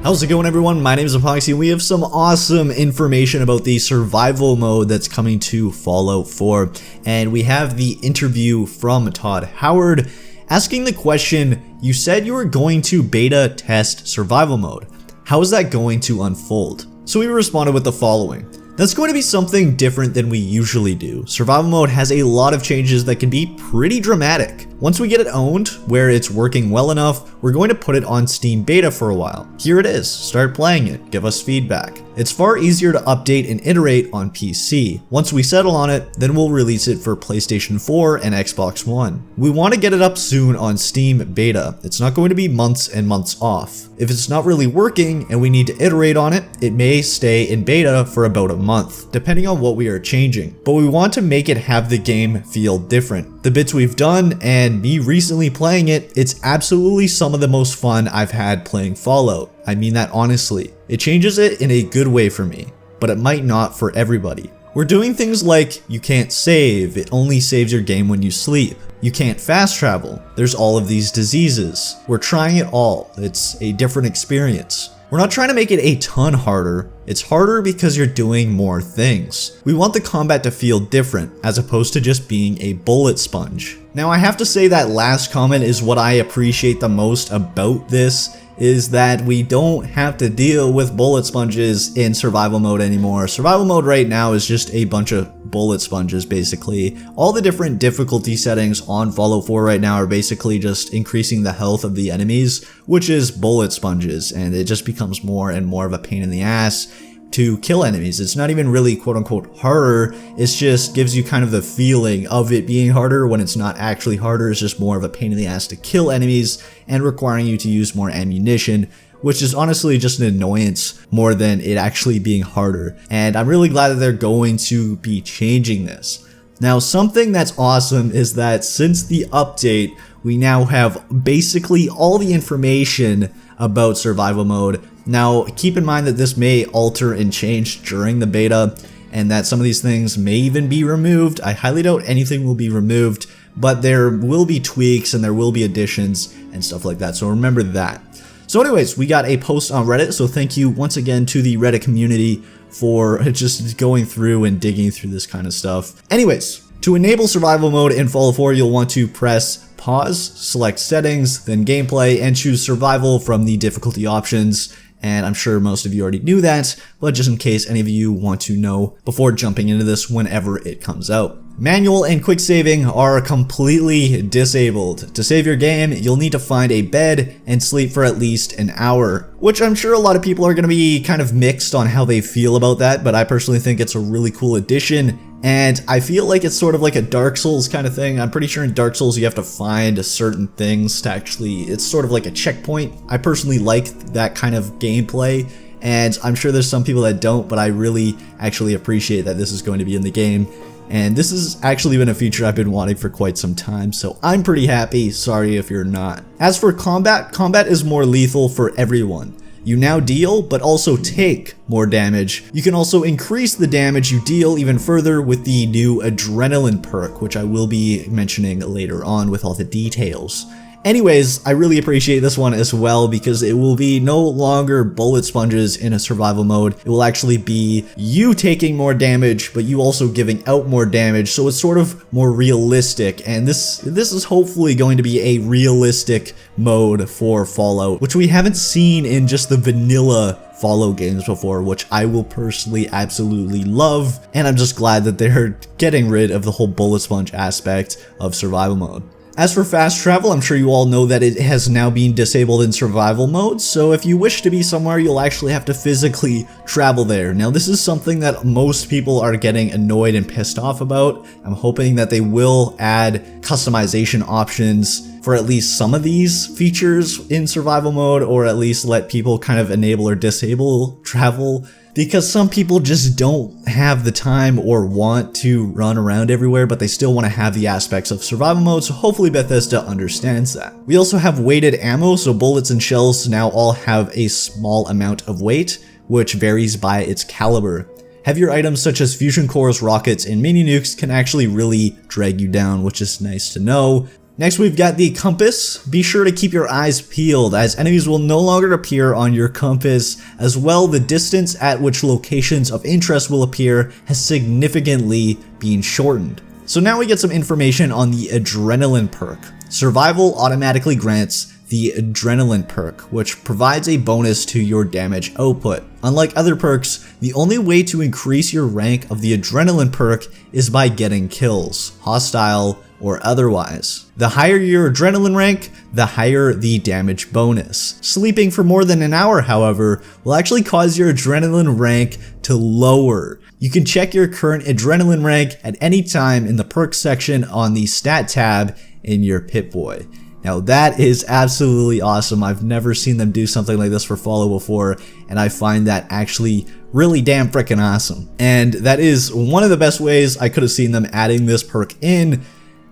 How's it going, everyone? My name is Apoqsi and we have some awesome information about the survival mode that's coming to Fallout 4. And we have the interview from Todd Howard asking the question, you said you were going to beta test survival mode. How is that going to unfold? So we responded with the following. That's going to be something different than we usually do. Survival mode has a lot of changes that can be pretty dramatic. Once we get it owned, where it's working well enough, we're going to put it on Steam beta for a while. Here it is, start playing it, give us feedback. It's far easier to update and iterate on PC. Once we settle on it, then we'll release it for PlayStation 4 and Xbox One. We want to get it up soon on Steam beta. It's not going to be months and months off. If it's not really working and we need to iterate on it, it may stay in beta for about a month, depending on what we are changing. But we want to make it have the game feel different. The bits we've done and me recently playing it, it's absolutely some of the most fun I've had playing Fallout. I mean that honestly. It changes it in a good way for me, but it might not for everybody. We're doing things like you can't save, it only saves your game when you sleep. You can't fast travel, there's all of these diseases. We're trying it all, it's a different experience. We're not trying to make it a ton harder, it's harder because you're doing more things. We want the combat to feel different, as opposed to just being a bullet sponge. Now I have to say that last comment is what I appreciate the most about this, is that we don't have to deal with bullet sponges in survival mode anymore. Survival mode right now is just a bunch of bullet sponges basically. All the different difficulty settings on Fallout 4 right now are basically just increasing the health of the enemies, which is bullet sponges, and it just becomes more and more of a pain in the ass to kill enemies. It's not even really quote unquote harder, it just gives you kind of the feeling of it being harder when it's not actually harder. It's just more of a pain in the ass to kill enemies and requiring you to use more ammunition, which is honestly just an annoyance more than it actually being harder. And I'm really glad that they're going to be changing this. Now, something that's awesome is that since the update, we now have basically all the information about survival mode. Now, keep in mind that this may alter and change during the beta, and that some of these things may even be removed. I highly doubt anything will be removed, but there will be tweaks and there will be additions and stuff like that, so remember that. So anyways, we got a post on Reddit, so thank you once again to the Reddit community for just going through and digging through this kind of stuff. Anyways, to enable survival mode in Fallout 4, you'll want to press pause, select settings, then gameplay, and choose survival from the difficulty options. And I'm sure most of you already knew that, but just in case any of you want to know before jumping into this whenever it comes out. Manual and quick saving are completely disabled. To save your game, you'll need to find a bed and sleep for at least an hour, which I'm sure a lot of people are going to be kind of mixed on how they feel about that, but I personally think it's a really cool addition. And I feel like it's sort of like a Dark Souls kind of thing. I'm pretty sure in Dark Souls you have to find certain things to actually, it's sort of like a checkpoint. I personally like that kind of gameplay, and I'm sure there's some people that don't, but I really actually appreciate that this is going to be in the game. And this has actually been a feature I've been wanting for quite some time, so I'm pretty happy, sorry if you're not. As for combat, combat is more lethal for everyone. You now deal, but also take more damage. You can also increase the damage you deal even further with the new Adrenaline perk, which I will be mentioning later on with all the details. Anyways, I really appreciate this one as well because it will be no longer bullet sponges in a survival mode. It will actually be you taking more damage, but you also giving out more damage, so it's sort of more realistic, and this is hopefully going to be a realistic mode for Fallout, which we haven't seen in just the vanilla Fallout games before, which I will personally absolutely love, and I'm just glad that they're getting rid of the whole bullet sponge aspect of survival mode. As for fast travel, I'm sure you all know that it has now been disabled in survival mode, so if you wish to be somewhere, you'll actually have to physically travel there. Now, this is something that most people are getting annoyed and pissed off about. I'm hoping that they will add customization options for at least some of these features in survival mode, or at least let people kind of enable or disable travel, because some people just don't have the time or want to run around everywhere, but they still want to have the aspects of survival mode, so hopefully Bethesda understands that. We also have weighted ammo, so bullets and shells now all have a small amount of weight, which varies by its caliber. Heavier items such as fusion cores, rockets, and mini nukes can actually really drag you down, which is nice to know. Next, we've got the compass. Be sure to keep your eyes peeled, as enemies will no longer appear on your compass. As well, the distance at which locations of interest will appear has significantly been shortened. So now we get some information on the adrenaline perk. Survival automatically grants the adrenaline perk, which provides a bonus to your damage output. Unlike other perks, the only way to increase your rank of the adrenaline perk is by getting kills, hostile or otherwise. The higher your adrenaline rank, the higher the damage bonus. Sleeping for more than an hour, however, will actually cause your adrenaline rank to lower. You can check your current adrenaline rank at any time in the perks section on the stat tab in your Pip-Boy. Now that is absolutely awesome. I've never seen them do something like this for Follow before, and I find that actually really damn freaking awesome. And that is one of the best ways I could have seen them adding this perk in,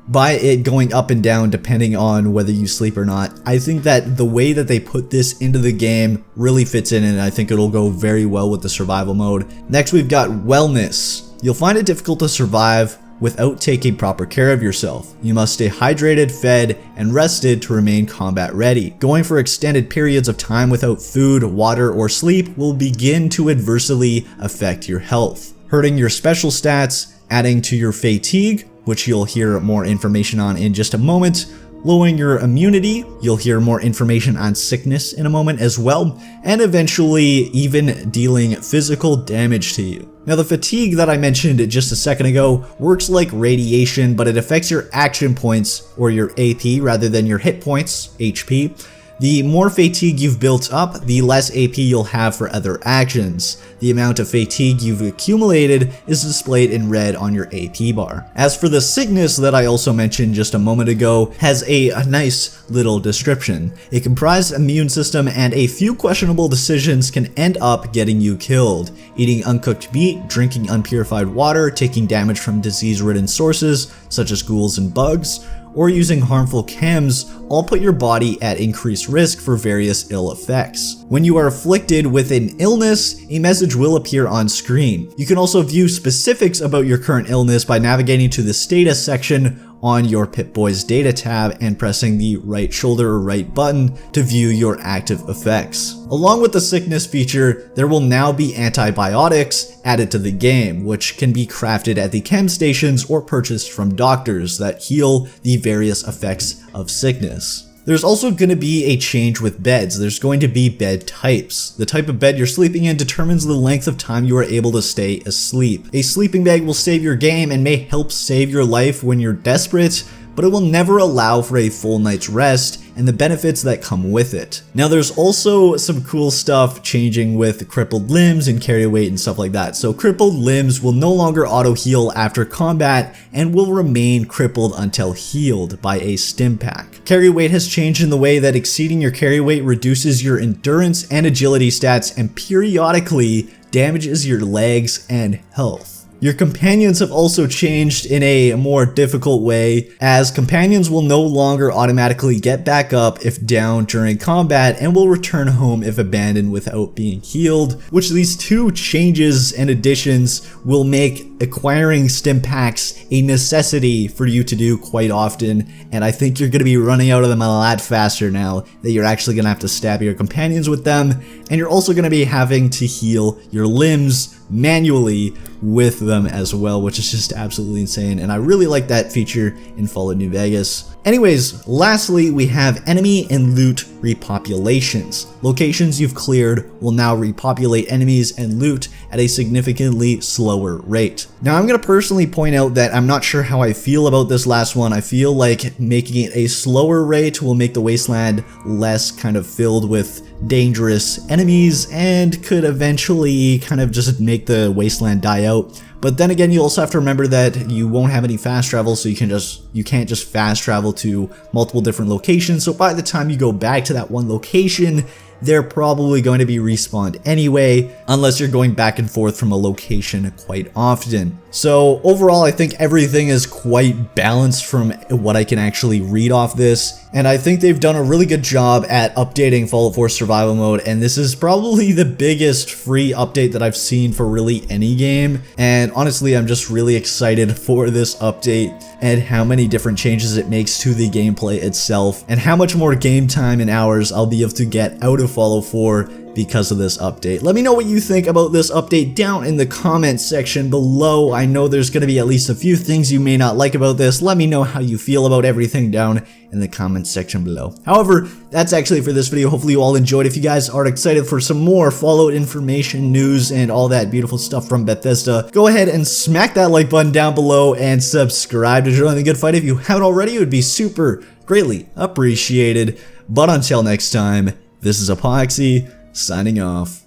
by it going up and down depending on whether you sleep or not. I think that the way that they put this into the game really fits in, and I think it'll go very well with the survival mode. Next, we've got wellness. You'll find it difficult to survive without taking proper care of yourself. You must stay hydrated, fed, and rested to remain combat ready. Going for extended periods of time without food, water, or sleep will begin to adversely affect your health, hurting your special stats, adding to your fatigue, which you'll hear more information on in just a moment, lowering your immunity, you'll hear more information on sickness in a moment as well, and eventually even dealing physical damage to you. Now the fatigue that I mentioned just a second ago works like radiation, but it affects your action points, or your AP, rather than your hit points, HP. The more fatigue you've built up, the less AP you'll have for other actions. The amount of fatigue you've accumulated is displayed in red on your AP bar. As for the sickness that I also mentioned just a moment ago, has a nice little description. A comprised immune system and a few questionable decisions can end up getting you killed. Eating uncooked meat, drinking unpurified water, taking damage from disease-ridden sources such as ghouls and bugs, or using harmful chems all put your body at increased risk for various ill effects. When you are afflicted with an illness, a message will appear on screen. You can also view specifics about your current illness by navigating to the status section on your Pip-Boy's data tab and pressing the right shoulder or right button to view your active effects. Along with the sickness feature, there will now be antibiotics added to the game, which can be crafted at the chem stations or purchased from doctors that heal the various effects of sickness. There's also going to be a change with beds. There's going to be bed types. The type of bed you're sleeping in determines the length of time you are able to stay asleep. A sleeping bag will save your game and may help save your life when you're desperate, but it will never allow for a full night's rest and the benefits that come with it. Now there's also some cool stuff changing with crippled limbs and carry weight and stuff like that. So crippled limbs will no longer auto heal after combat and will remain crippled until healed by a stim pack. Carry weight has changed in the way that exceeding your carry weight reduces your endurance and agility stats and periodically damages your legs and health. Your companions have also changed in a more difficult way, as companions will no longer automatically get back up if down during combat and will return home if abandoned without being healed, which these two changes and additions will make acquiring stim packs a necessity for you to do quite often, and I think you're going to be running out of them a lot faster now that you're actually going to have to stab your companions with them, and you're also going to be having to heal your limbs manually with them as well, which is just absolutely insane, and I really like that feature in Fallout New Vegas. Anyways, lastly, we have enemy and loot repopulations. Locations you've cleared will now repopulate enemies and loot at a significantly slower rate. Now, I'm going to personally point out that I'm not sure how I feel about this last one. I feel like making it a slower rate will make the wasteland less kind of filled with dangerous enemies and could eventually kind of just make the wasteland die out. But then again, you also have to remember that you won't have any fast travel, so you can't just fast travel to multiple different locations. So by the time you go back to that one location, they're probably going to be respawned anyway, unless you're going back and forth from a location quite often. So overall, I think everything is quite balanced from what I can actually read off this, and I think they've done a really good job at updating Fallout 4 Survival Mode, and this is probably the biggest free update that I've seen for really any game, and honestly, I'm just really excited for this update and how many different changes it makes to the gameplay itself, and how much more game time and hours I'll be able to get out of Fallout 4 because of this update. Let me know what you think about this update down in the comments section below. I know there's going to be at least a few things you may not like about this. Let me know how you feel about everything down in the comments section below. However, that's actually for this video. Hopefully you all enjoyed. If you guys are excited for some more Fallout information, news, and all that beautiful stuff from Bethesda, go ahead and smack that like button down below and subscribe to join the good fight. If you haven't already, it would be super greatly appreciated. But until next time, this is Apoqsi, signing off.